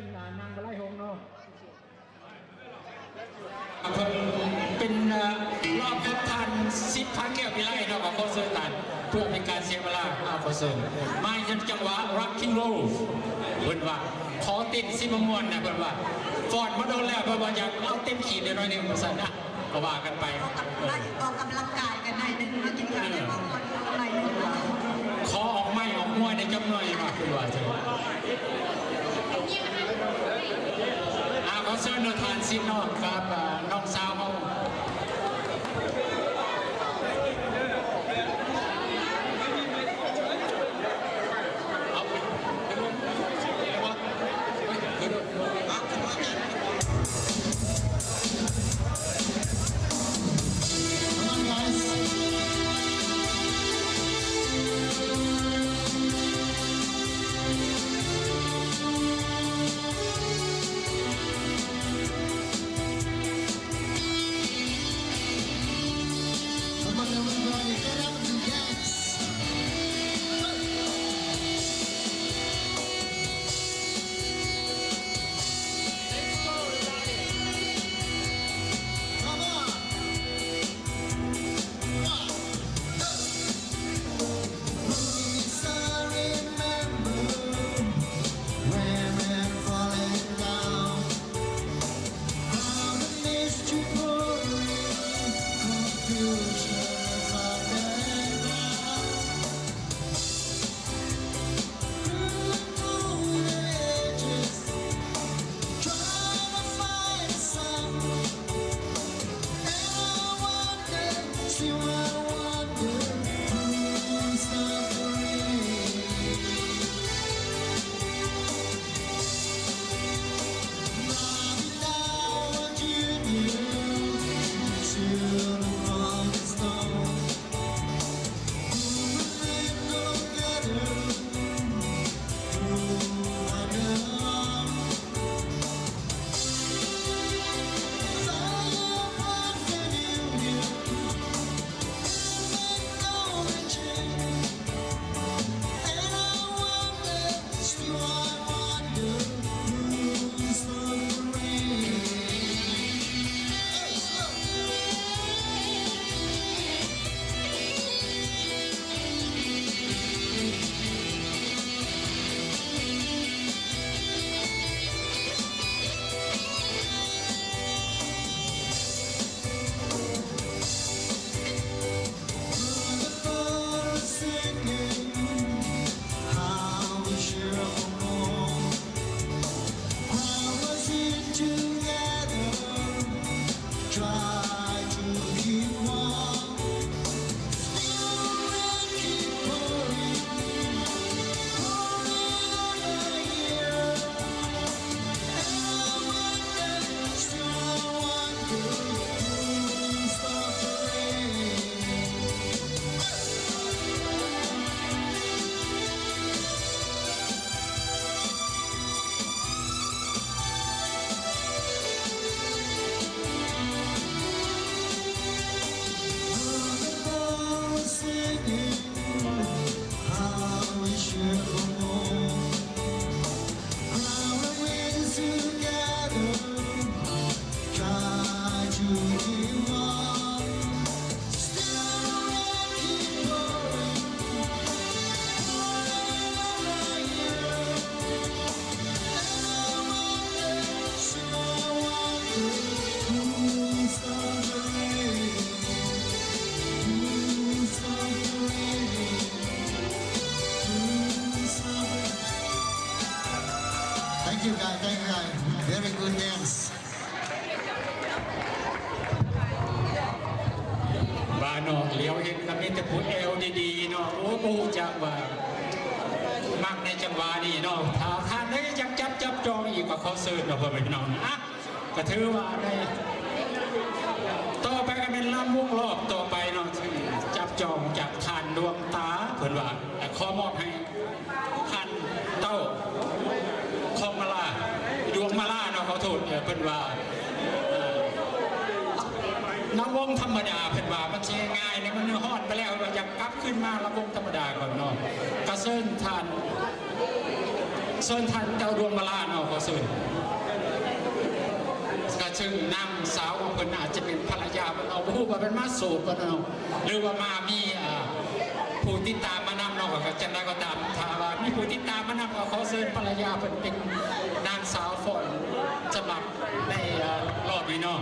ญนางบไลหงเนาะเป็นรอบทดทัน10,000แก้วพิไลเนาะของคอนเสิร์ตตันเพื่อเป็นการเสียเวลาคอนเสิร์ตมาจังหวะ Rocking Roll เพิ่นว่าขอติดซิมมวนนะเพิ่นว่าฟอร์ดมาโดนแล้วเพิ่นว่าอยากเอาเต็มขีดหน่อยนึงสั่นนะก็ว่ากันไปออกกำลังกายกันหน่อยนึงมากินข้าวได้บางคนหน่อยนึงขอออกไม้ออกมวยในจำหน่อยมาเพิ่นว่าจังขอเชิญทานซิมเนาะครับน้องสาวเขาThank you guys. Very good dance. บ้านนอกเลี้ยวเห็นกับนี่แต่ผู้เอลดีๆเนาะโอ้โหจังว่ามักในจังหวะนี้เนาะถ้าท่านได้จับจองอีกว่าเขาเสิร์ฟเนาะเพื่อนพี่น้องอ่ะก็ถือว่าได้ต่อไปก็เป็นลำวงรอบต่อไปเนาะจับจองจากทานดวงตาเพื่อนว่าแต่ขอมอบให้ท่านเต้าคองมาลาดวงมาลาเนาะเขาโทษเพื่อนว่าน้ำวงธรรมดาเพื่อนว่ามันเชียง่ายเนี่ยมันเนื้อหอดไปแล้วเราอยากกลับขึ้นมาลำวงธรรมดาก่อนเนาะกระเซินทาน เชิญท่านเจ้าดวงมาลาเนาะขอเชิญกระชึงนางสาวเพิ่นอาจจะเป็นภรรยาเพิ่นเอาผู้ว่าเป็นมาโสดเพิ่นเอาหรือว่ามามีผู้ติดตามมานำเนาะก็จังได๋ก็ตามถ้าว่ามีผู้ติดตามมานำก็ขอเชิญภรรยาเพิ่นเป็นนางสาวฝนสมัครในรอบนี้เนาะ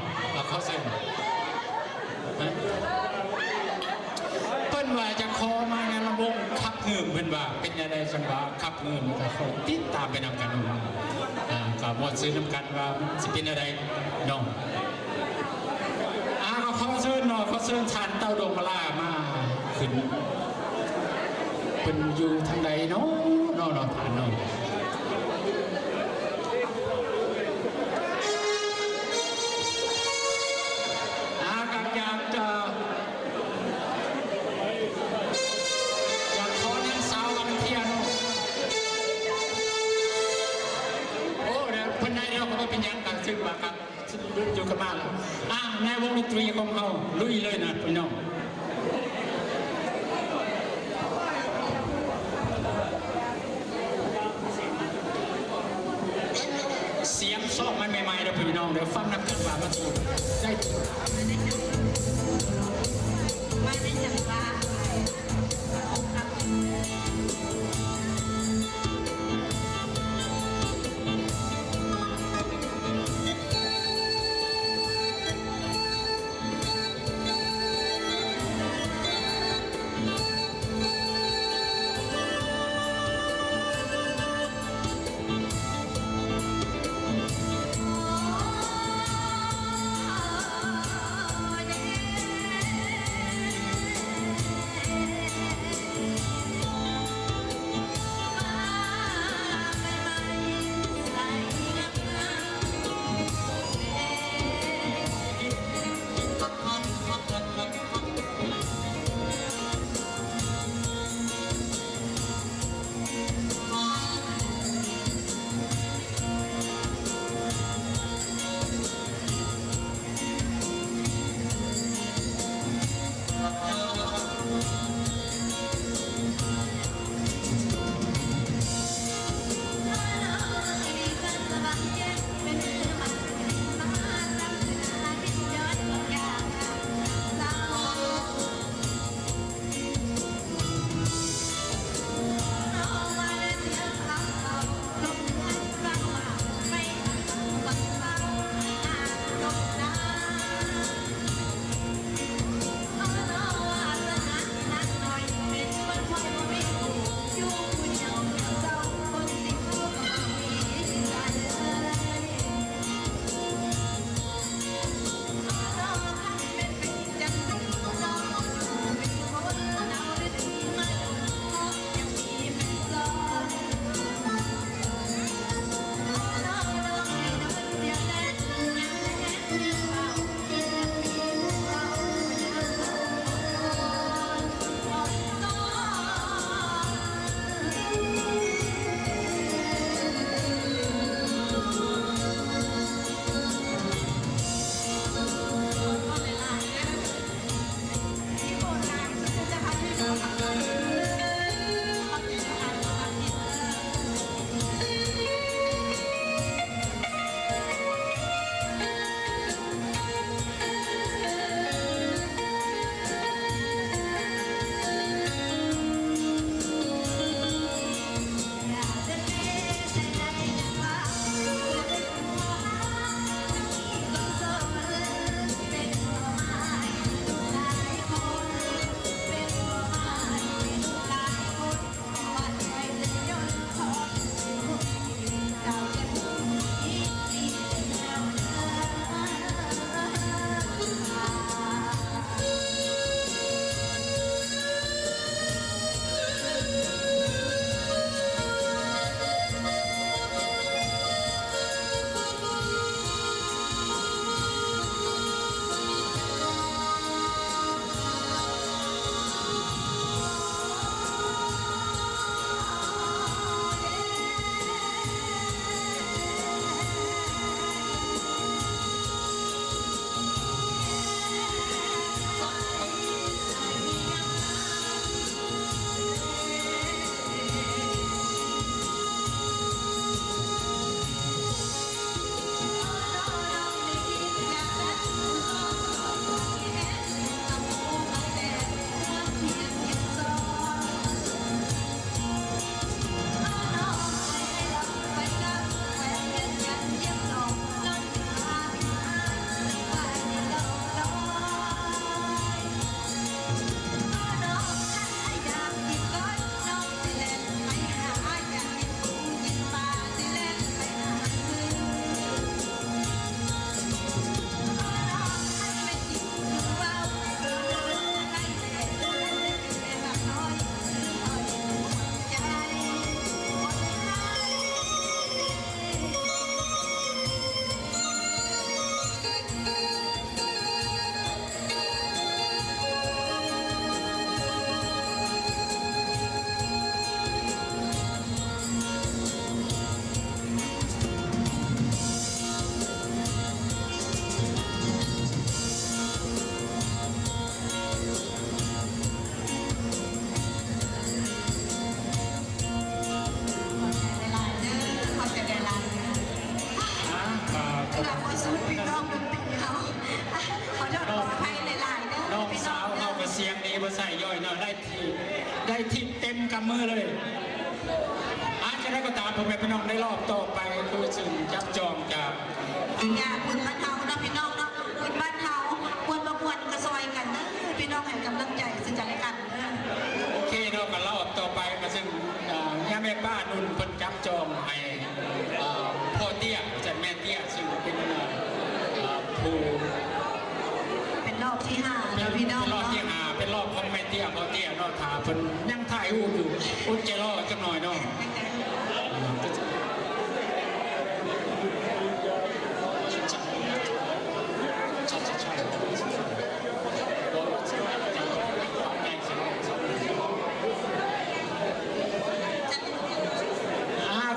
ขอเชิญเพิ่นว่าจะขอมาในระบบขับเงินเพิ่นว่าเป็นยังไงจังว่าขับเงินก็เขาติดตามไปนำกันก็หมดซื้อนำกันว่าสิเป็นอะไรเนาะก็เขาเชิญเนาะเขาเชิญทานเต้าดงมาล่ามาขึ้นเป็นอยู่ทางใดเนาะเนาะทานเนาะก็อยากจะขอนางสาววังเทียนโอ้เดี๋ยวเพิ่นได้เราก็เป็นยังกันซึ่งว่าครับอยู่กับบ้านในวงดนตรีของเขาลุยเลยนะพี่น้องเสียงซอกใหม่ๆเดี๋ยวพี่น้องเดี๋ยวฟังนักจังหวะมาถูกได้ไม่ได้จังหวะ อยเนาะได้ที่เต็มกำมือเลยอาจจะได้ก็ตามพ่อแม่พี่น้องได้รอบต่อไปคือซึ่งจับจองจาก อย่าคุณบ้านเฮาเนาะพี่น้องเนาะคุณบ้านเฮาควรประกวดกระซอยกันเด้อพี่น้องให้กำลังใจซึ่งกันและกันเด้อ โอเคเนาะก็รอบต่อไปก็ซึ่งย่าแม่ป้านุ่นเพิ่นจับจองให้พ่อเตี้ยจันแม่เตี้ยซึ่งเป็นผู้ เป็นรอบที่ห้า เป็ แล้ว น พี่น้อง รอบ เนาะ ที่ห้าเป็นรอบของแม่เตี้ยพ่อเตี้ยเนาะถาเพิ่นยังถ่ายรูปอยู่อุ่นใจรอจังหน่อยเนาะ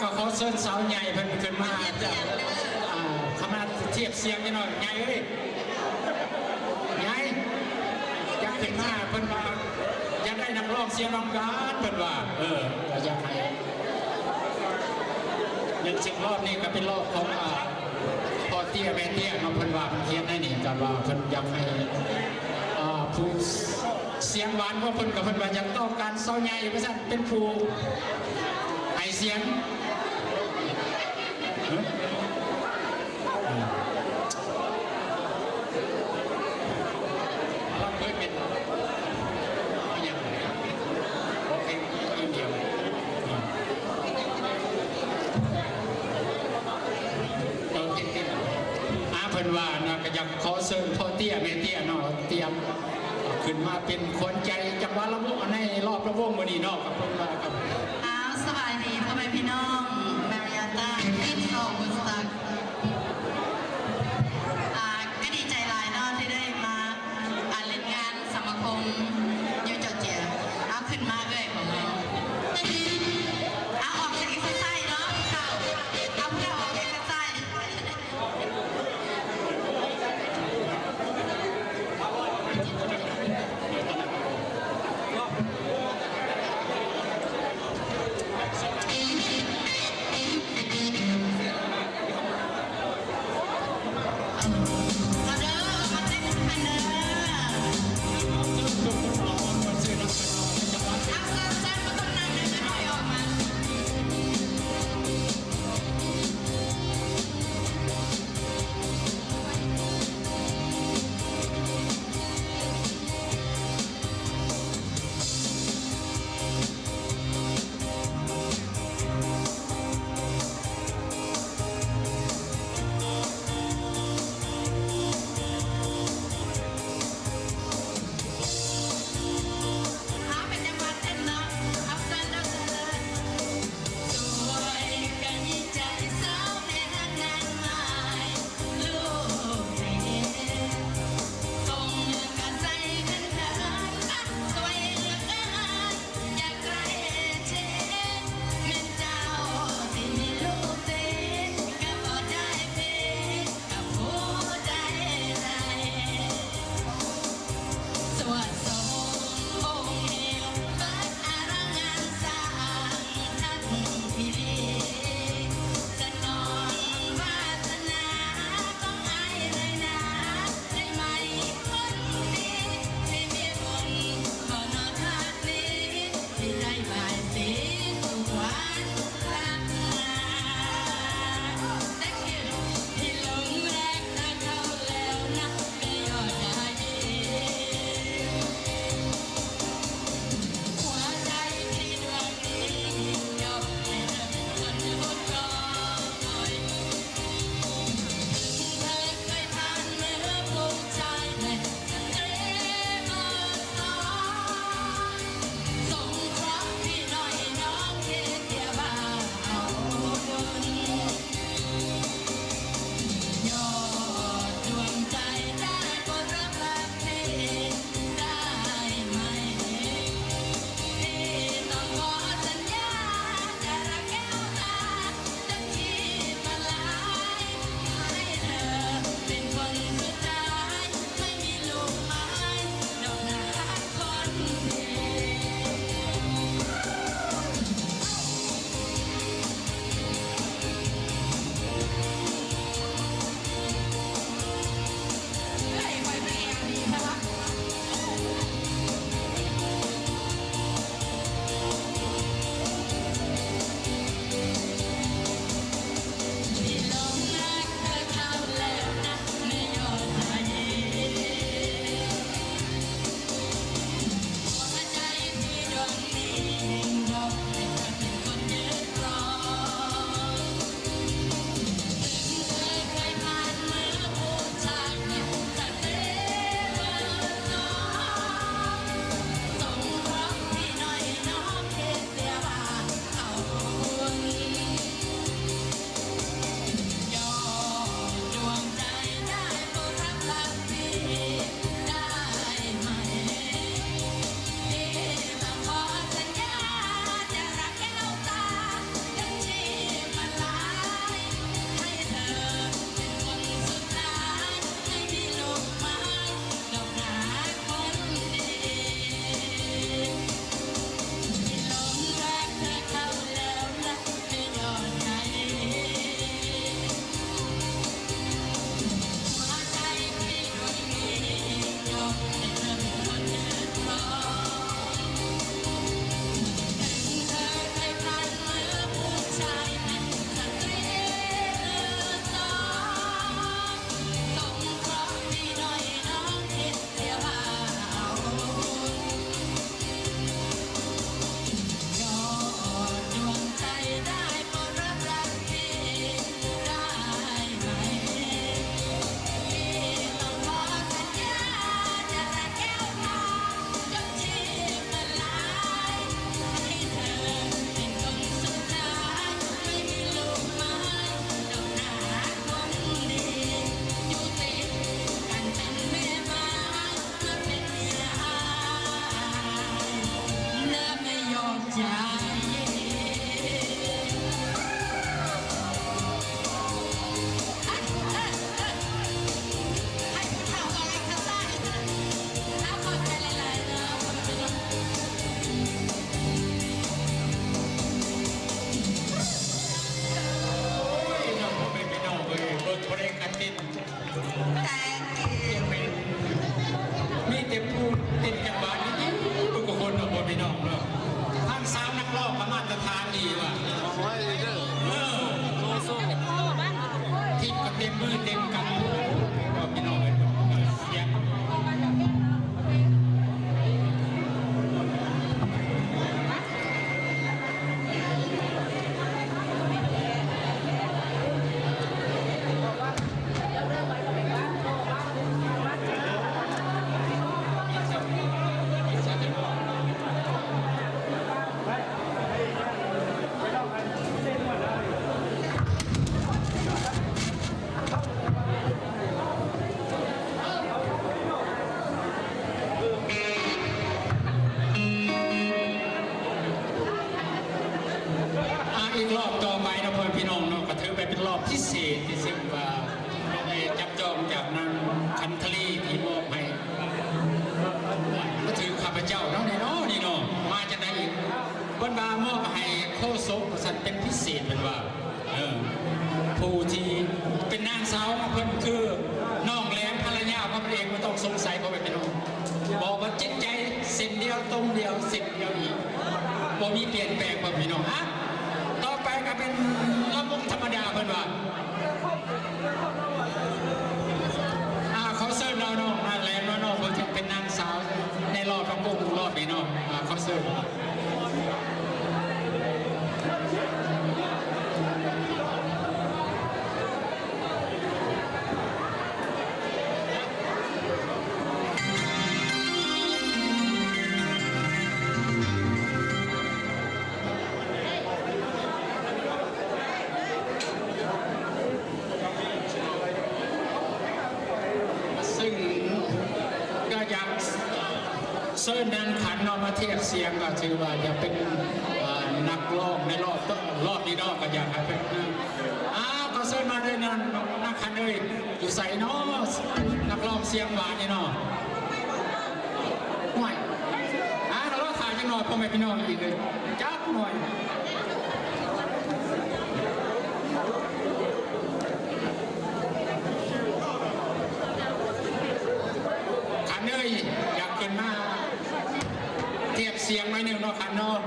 ก็เขาเชิญสาวใหญ่เพิ่นขึ้นมาจากคณะเทียบเสียงกันหน่อยใหญ่เอ้ยใหญ่อยากขึ้นมาเพิ่นว่าอยากได้นักร้องเสียงร้องการเพิ่นว่าอยากให้ยังสิบรอบนี้ก็เป็นรอบของพอเตี้ยแม่เตี้ยน้องเพิ่นว่าเพิ่นเขียนได้นี่กันว่าเพิ่นอยากให้ผู้เสียงหวานของเพิ่นกับเพิ่นว่าอยากต้องการสาวใหญ่เพราะฉะนั้นเป็นผู้ให้เสียงเราเคยเป็นอย่างไรโอเคเดียวเราเต้นเพิ่นว่านะก็อยากขอเชิญพ่อเตี้ยแม่เตี้ยเนาะเตรียมขึ้นมาเป็นคนใจจังหวะละวงในรอบละวงมื้อนี้เนาะกับเพิ่นว่าครับ สบายดีพ่อแม่พี่น้องแมริยาต้าอินโซบุสตักก็ดีใจหลายเนาะที่ได้มาเล่นงานสมาคมยูจอร์เจียเอาขึ้นมาเลยของเราเอาออกจากอีกไส้เนาะเอาเพื่อออกจากไส้ ว่ามอบให้โคศกสันเป็นพิเศษเป็นว่าผู้ที่เป็นนางสาวเพิ่นคือน้องแหลมภรรยาพระเอกไม่ต้องสงสัยเพราะเป็นน้องบอกว่าจิตใจสิ่งเดียวตรงเดียวสิ่งเดียวอีกบ่มีเปลี่ยนแปลงบ่มีน้องอ่ะต่อไปก็เป็นระบบธรรมดาเพิ่นว่าเขาเสิร์ฟน้องๆแหลมน้องเพิ่นจะเป็นนางสาวในรอบประกวดรอบนี้น้องเขาเสิร์ฟซึ่งก็อยากเซิร์นนางขันนอมาเทียบเสียงก็ถือว่าจะเป็นนักร้องในรอบนี้รอบก็อยากให้เป็นก็เซิร์นมาเลยนักขันเลยอยู่ใส่เนาะนักร้องเสียงหวานนี่เนาะห่วยเราถ่ายจังหน่อยพ่อแม่พี่น้องอีกเลยจับหน่อยอยากขึ้นมาเทียบเสียงไว้หนึ่งเนาะคันเนาะ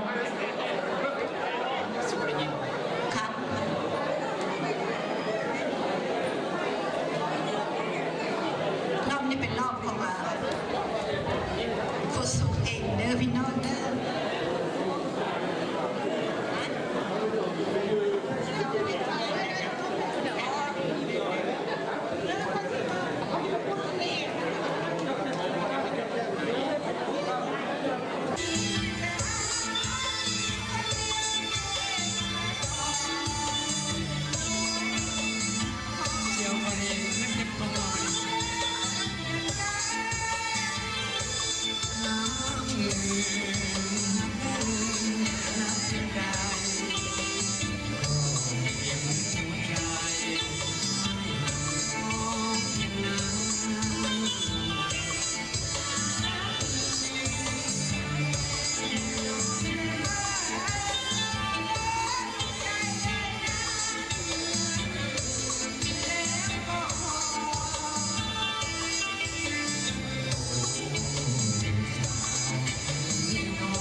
สุดยินครับรอบนี้เป็นรอบของโคสุเองเด้อพี่น้องเด้อน้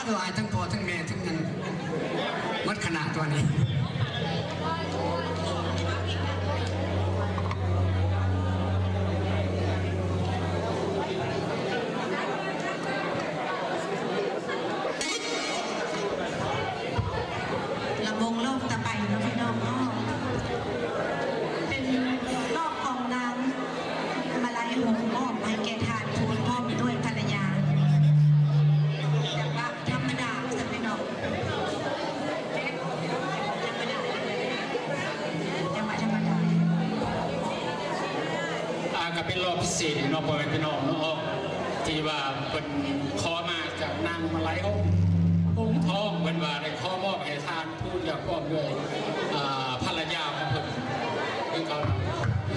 ตัวไอ้ทั้งพ่อทั้งแม่ทั้งนั้นมัดขนาดตัวนี้ลำวงโลกตะไปเนาะพี่น้องเนาะเป็นรอบของนางมาลัยหงมอบให้แก่ทานทูลพร้อมด้วยภรรยาแต่ว่าธรรมดาสักพี่น้องธรรมดาธรรมดา ก็เป็นรอบพิเศษเนาะพ่อแม่พี่น้องเนาะที่ว่าเป็นขอมาจากนางมาลัยองค์ทองเป็นว่าได้ขอมอบให้ทานพูดจากพร้อมด้วยภรรยาของเพิ่นคือเขา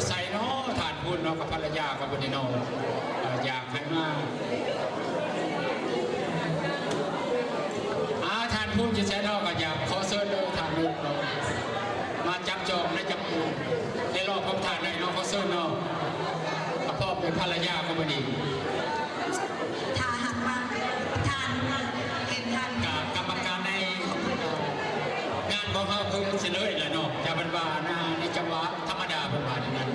ใส่เนาะทานพูดเนาะกับภรรยากับคนนี้เนาะอยากให้มาทานพูดจะใช้เนาะก็อยากขอเชิญเลยทานลูกเรามาจับจองในจับปูในรอบพบทานในเนาะขอเชิญเนาะพ่อเป็นภรรยาก็พอดี ถ้าหากว่าทานเห็นทาน กรรมการในงานของเขาคือเสนอเลยเนาะจะบรรบาในจังหวะธรรมดาบรรบาอย่างนั้น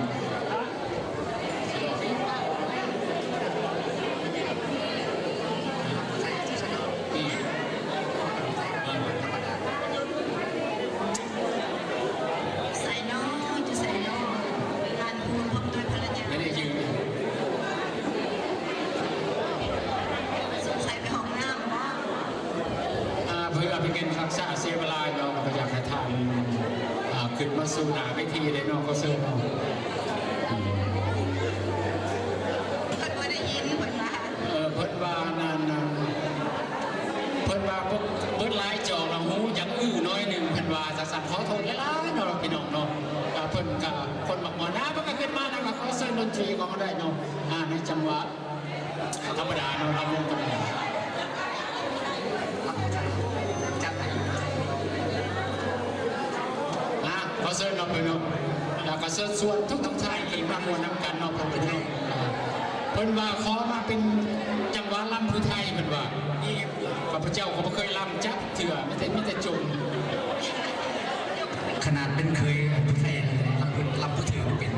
ใส่น้อยจะใส่น้อยทานพูนพร้อมด้วยภรรยา ไม่ได้ยืน สงสัยไปห้องน้ำว่า เพื่อเป็นการรักษาเสียเวลาเราก็อยากให้ทานขึ้นมาสู่หน้าเวทีเลยเนาะก็เชิญเนาะ เพิ่นว่าได้ยินเพิ่นว่า เพิ่นว่านานเพิ่นว่าพวกเพิ่นหลายจองละหูอย่างอื้อน้อยหนึ่งเพิ่นว่าจะสั่นขอโทษหลายๆเนาะพี่น้องเนาะเพิ่นก็คนบอกว่านะมันก็ขึ้นมานะครับขอเชิญดนตรีของเขาได้เนาะในจังหวะธรรมดาเนาะเราลงกันเลยขอเชิญเนาะพี่น้องแล้วก็เชิญส่วนทุกท่านที่มามวลนำกันเนาะพ่อพี่น้องเพิ่นว่าขอมาเป็นจังหวะลำผู้ไทยเพิ่นว่าข้าพเจ้าก็บ่เคยลำจักเถื่อไม่แต่จม ขนาดเป็นเคยผู้ไทยรับผู้ถือเป็น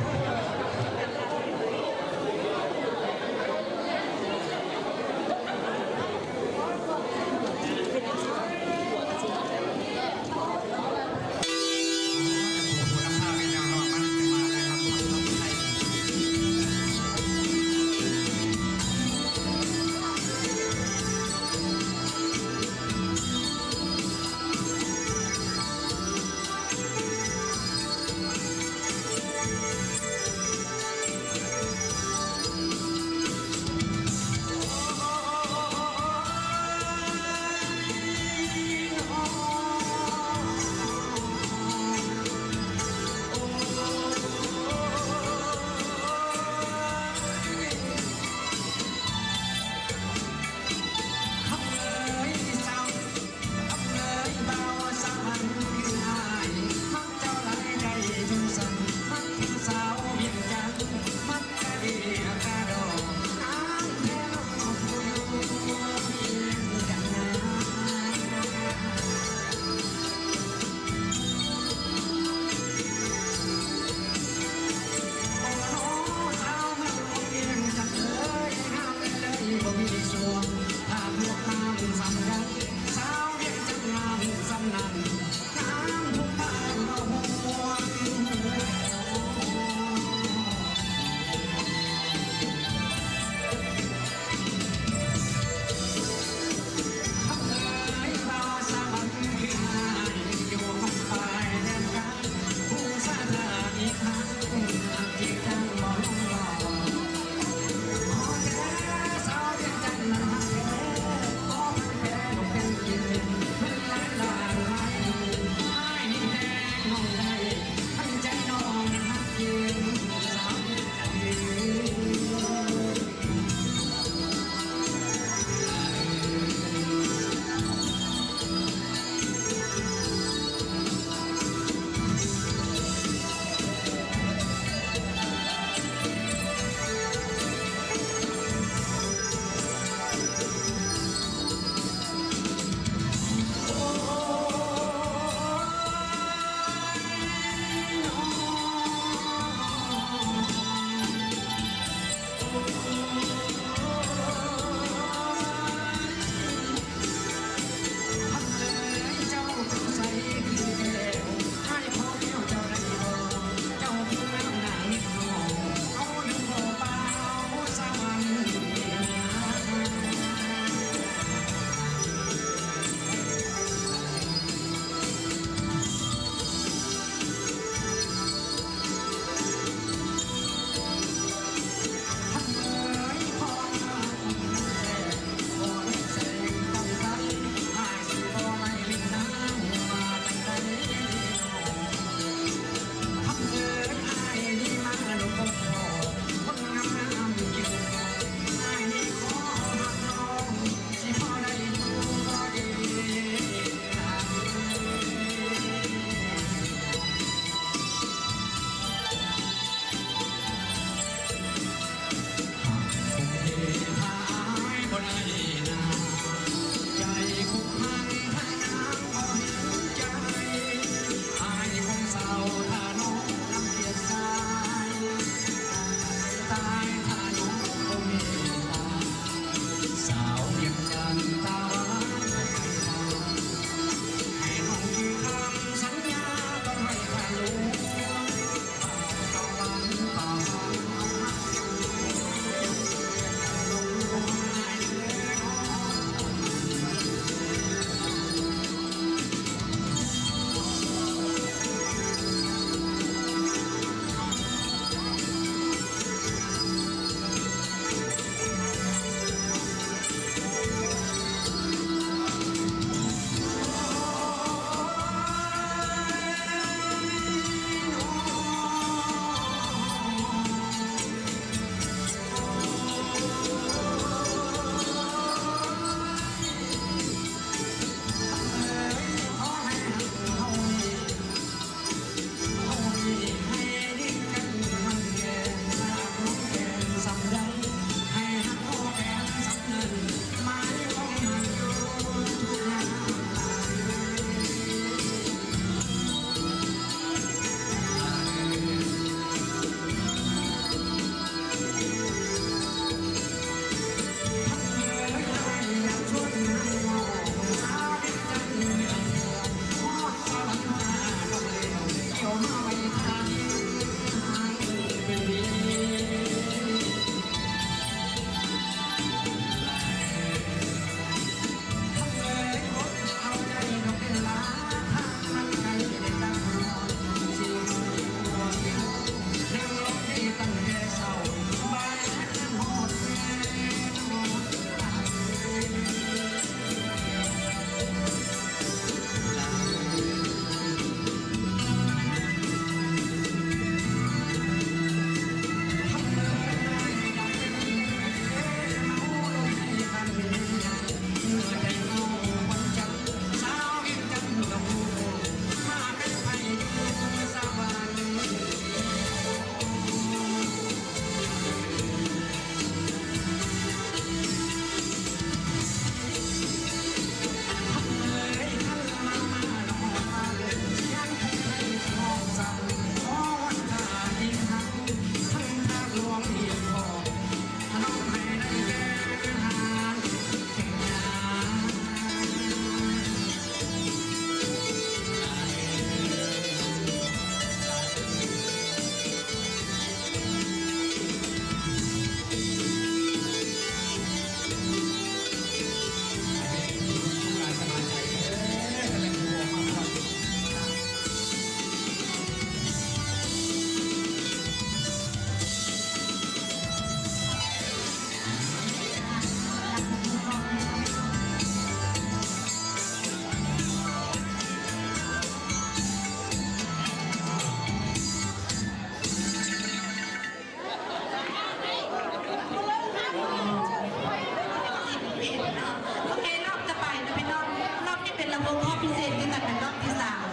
พิเศษที่มันเป็นรอบที่สาม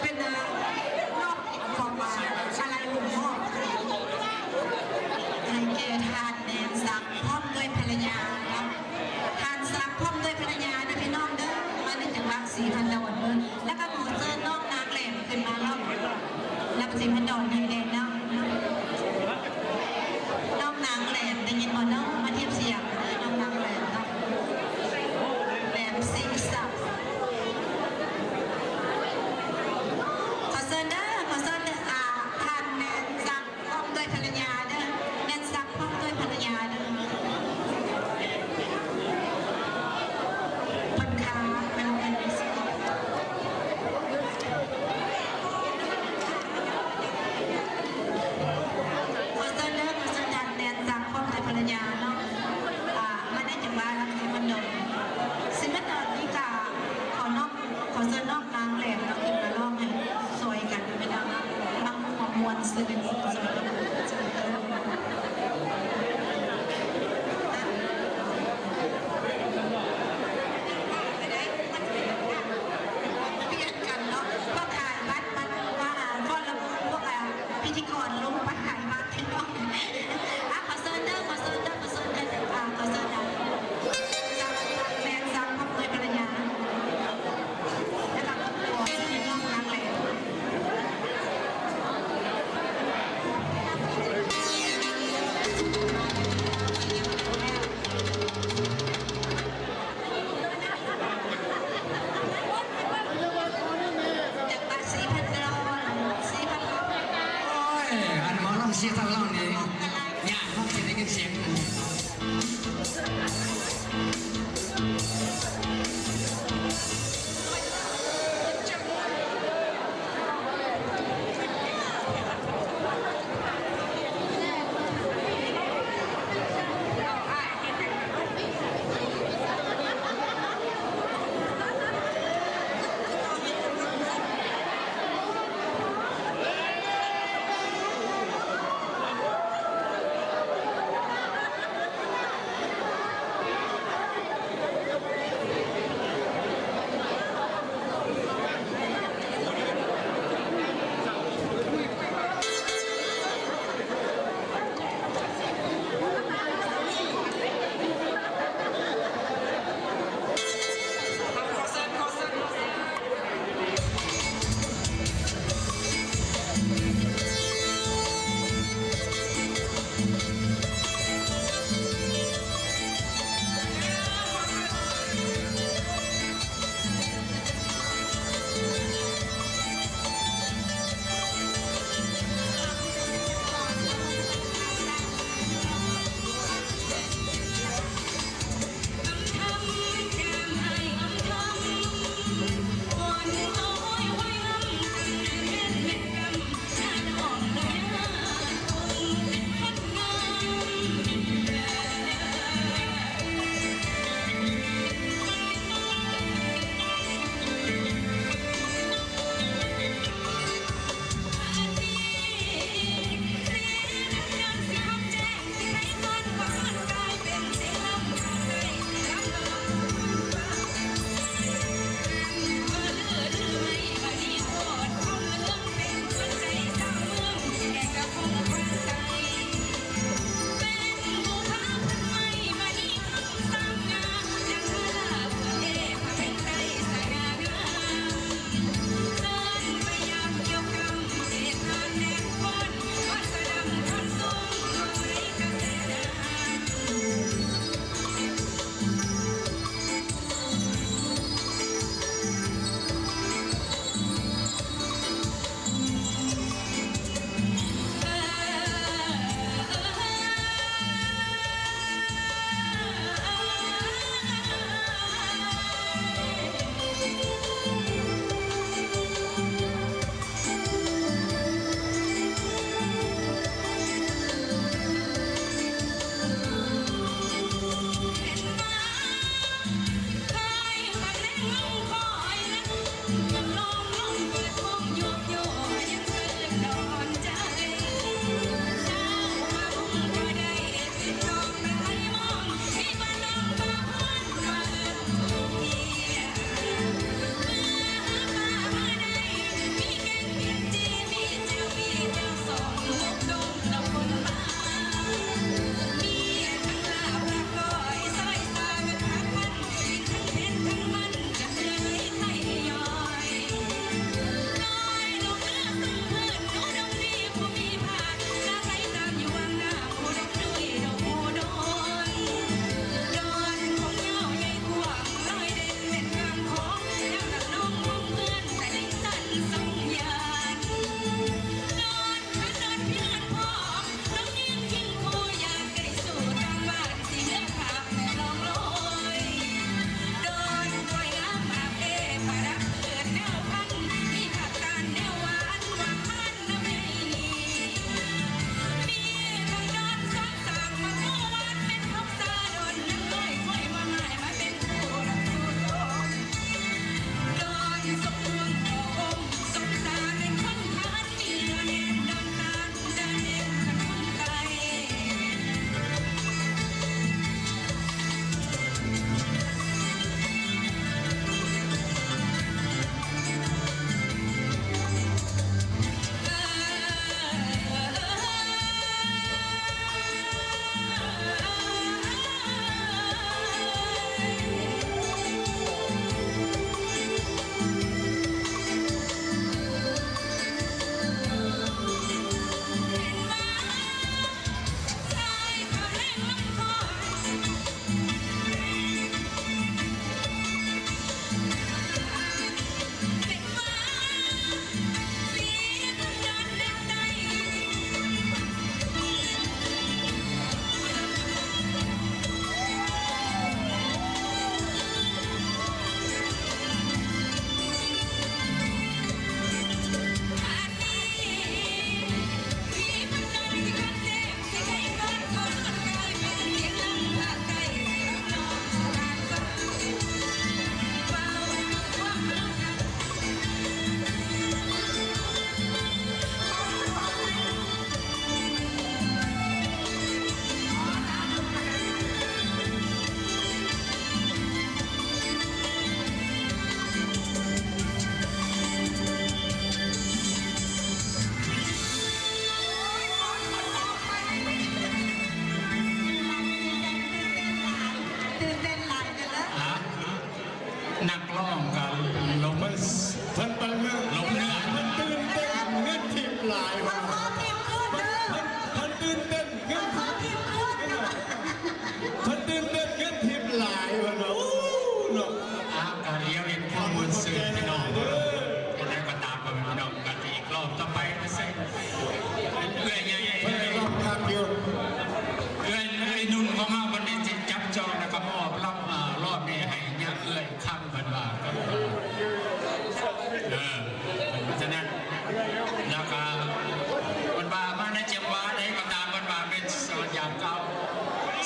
เป็นรอบของอะไรหลวงพ่อให้แก่ทานแดนซักพร้อมด้วยภรรยาครับทานซักพร้อมด้วยภรรยานะพี่น้องเด้อมาในจังหวัดศรีพันดอนเด้อแล้วก็ขอเชิญน้องนางแหลมขึ้นมาเนาะรับศรีพันดอนไทยแลนด์เนาะน้องนางแหลมได้ยินบ่เนาะมาเทียบเสียงน้องนางแหลมเนาะแหลมสิงศักดิ์ขอเชิญเด้อขอเชิญทานแนนซักพร้อมด้วยภรรยาเด้อแนนซักพร้อมด้วยภรรยาเด้อ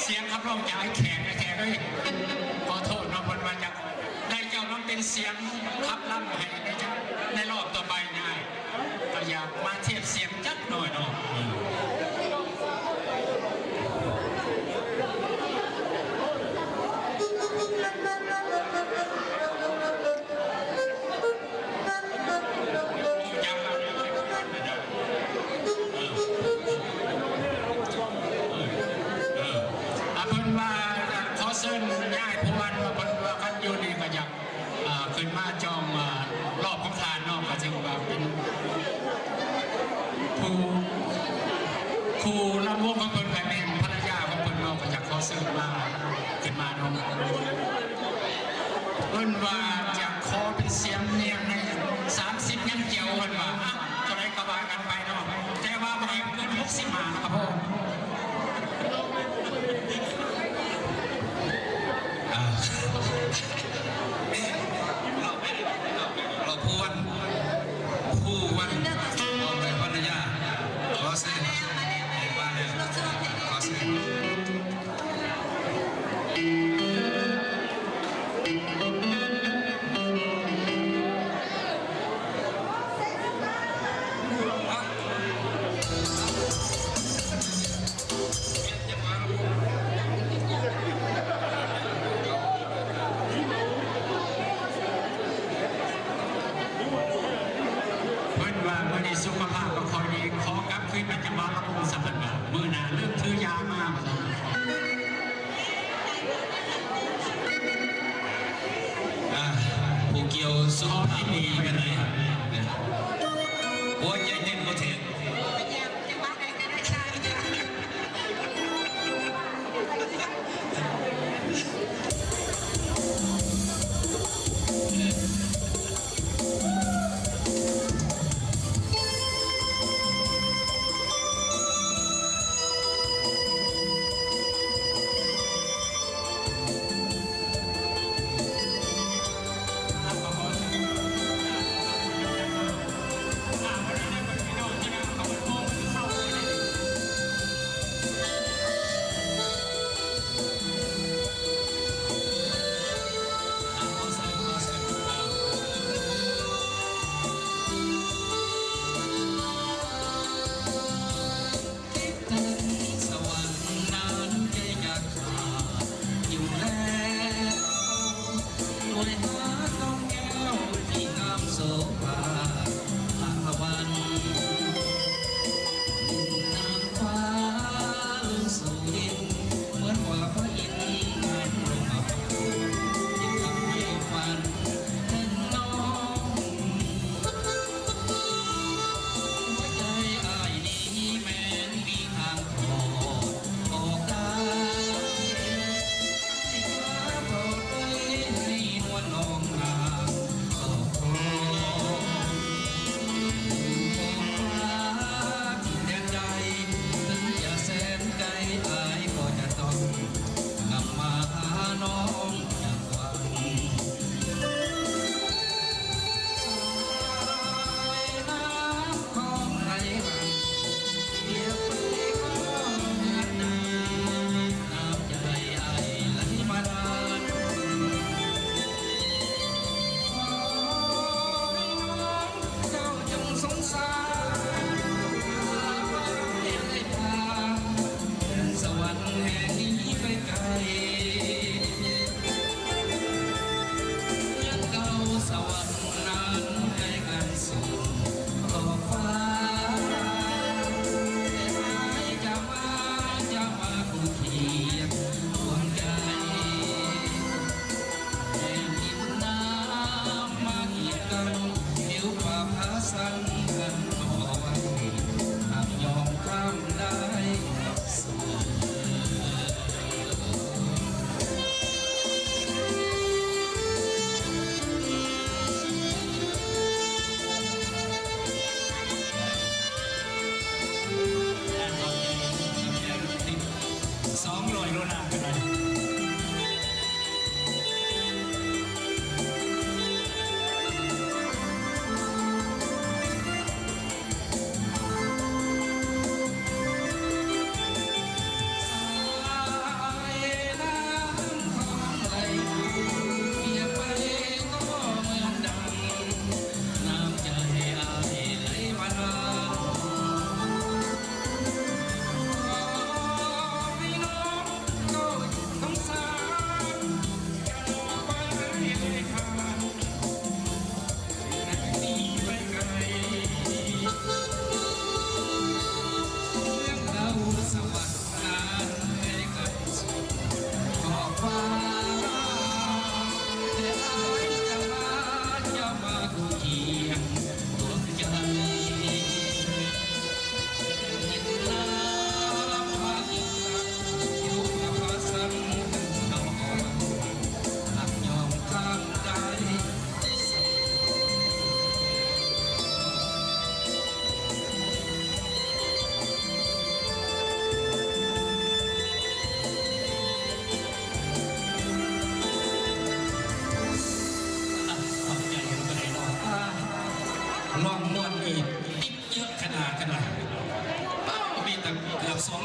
เสียงขับร้องจากไอ้แขกเลยขอโทษน้องคนมาจากได้เจ้าน้องเป็นเสียงขับล่ำให้ในรอบต่อไปง่ายก็อยากมาเทียบเสียงจัดหน่อยเนาะขึ้นมาจองรอบของทานนอกก็จึงว่าเป็นครูลำวงของคนไผ่แมนภรรยาของคนนอกก็จะขอเสริมมาขึ้นมาน้องเพิ่นว่าจะขอเป็นเสียงเนียงใน30ยังเจียวเพิ่นว่าจะได้กระบากันไปเนาะแต่ว่าบ่ให้เกิน60มานะครับพ่อเราผู้วันออกไปภรรยาขอเสียงมาแล้วขอเสียงสุขภาพก็คอยดีขอกลับคืนปัจจุบันละมุนสัมพันธ์แบบมือหนาเริ่มถือยามากผู้เกี่ยวสุขภาพดีกันเลยหัวใจเต้นบ่ถึง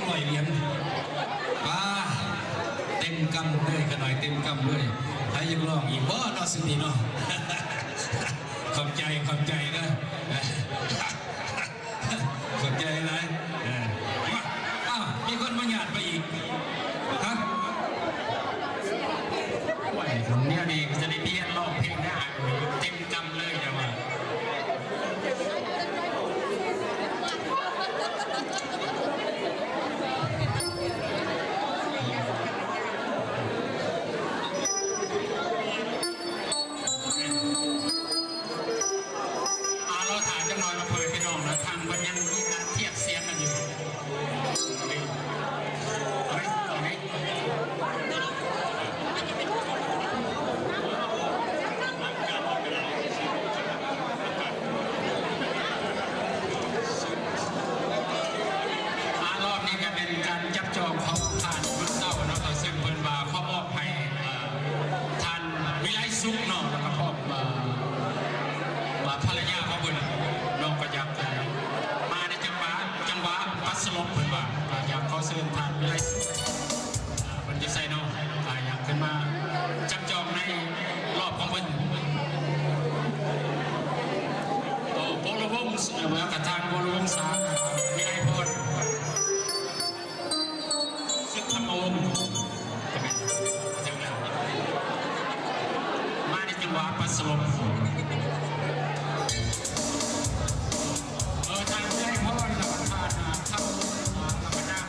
200 เหรียญเต็มกำเลยกันหน่อยเต็มกำเลยให้ยังลองอีกบ่นอสินีเนาะ ขอบใจนะ ขอบใจนะมีคนมาหยาดไปอีกฮะ ไหวผมเนี่ยนี่จะได้เรียนร้องเพลงได้เต็มกำเลยนะว่าเราถ่ายจังหน่อยมาเผยพี่น้องนะทางมันยังมีการเทียบเสียงกันอยู่เอาไหมเอาไหมรอบนี้ก็เป็นการจับจองของทานรุ่นเต้านะครับซึ่งเพิ่นว่าเขามอบให้ทานวิไลซุกเนาะแล้วก็พบภรรยาของเพิ่นน้องก็อยากมาในจังหวะปัสลบเพิ่นว่าอยากขอเชิญทานวิไลซุกเพิ่นจะใส่เนาะอยากขึ้นมาจับจองในรอบของเพิ่นโปรวงศ์แล้วก็ทางโปรวงศ์สาวิไลพรสุดธรรมวงศ์จะเป็นจังหวะมาในจังหวะปัสลบทางใจพ่อเราทานเข้าธรรมดา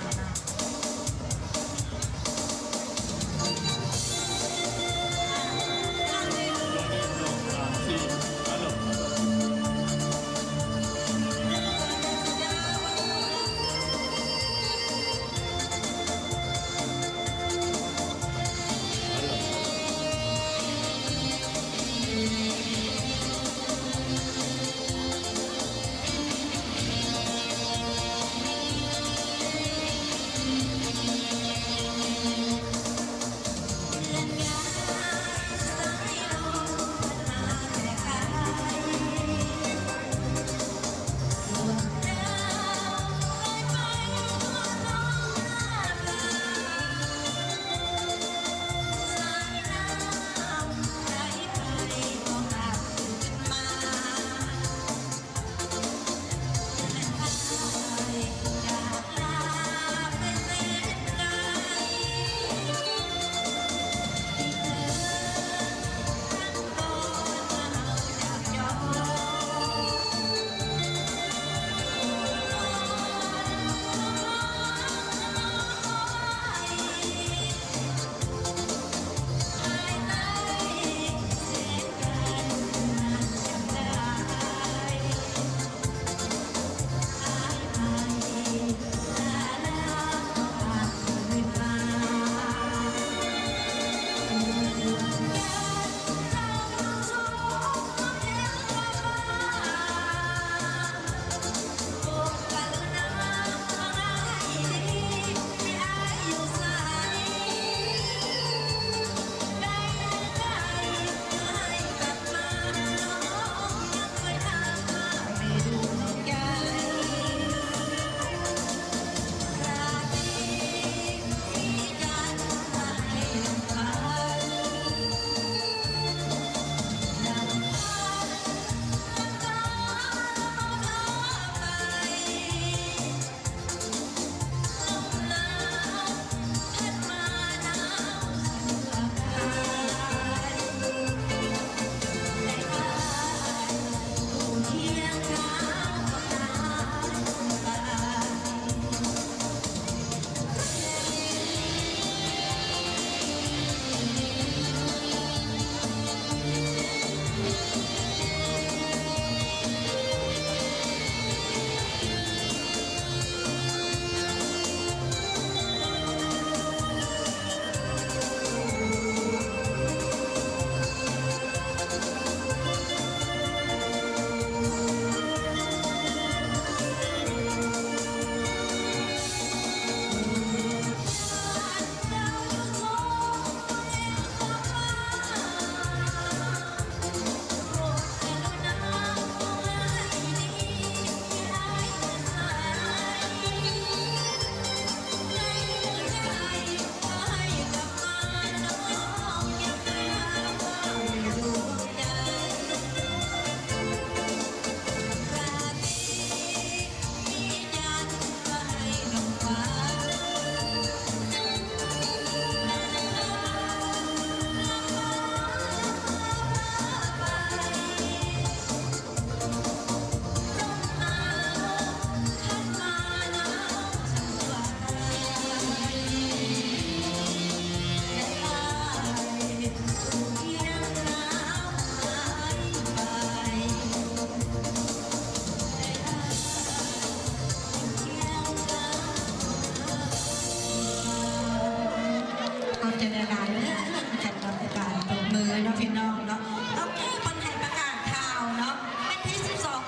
จะได้รายเรื่องจัดรับการตบมือเนาะพี่น้องเนาะแล้วคนไทยประกาศข่าวเนาะวันที่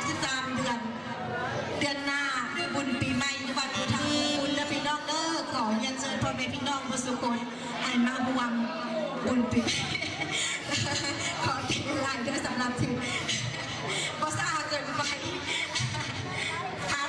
12-13 เดือนหน้าบุญปีใหม่วัดพุทธคุณและพี่น้องเด้อขอเรียนเชิญพ่อแม่พี่น้องผู้สุคนให้มาร่วมบุญปีขอทีมไลน์ด้วยสำหรับทีมภาษาเกินไปทา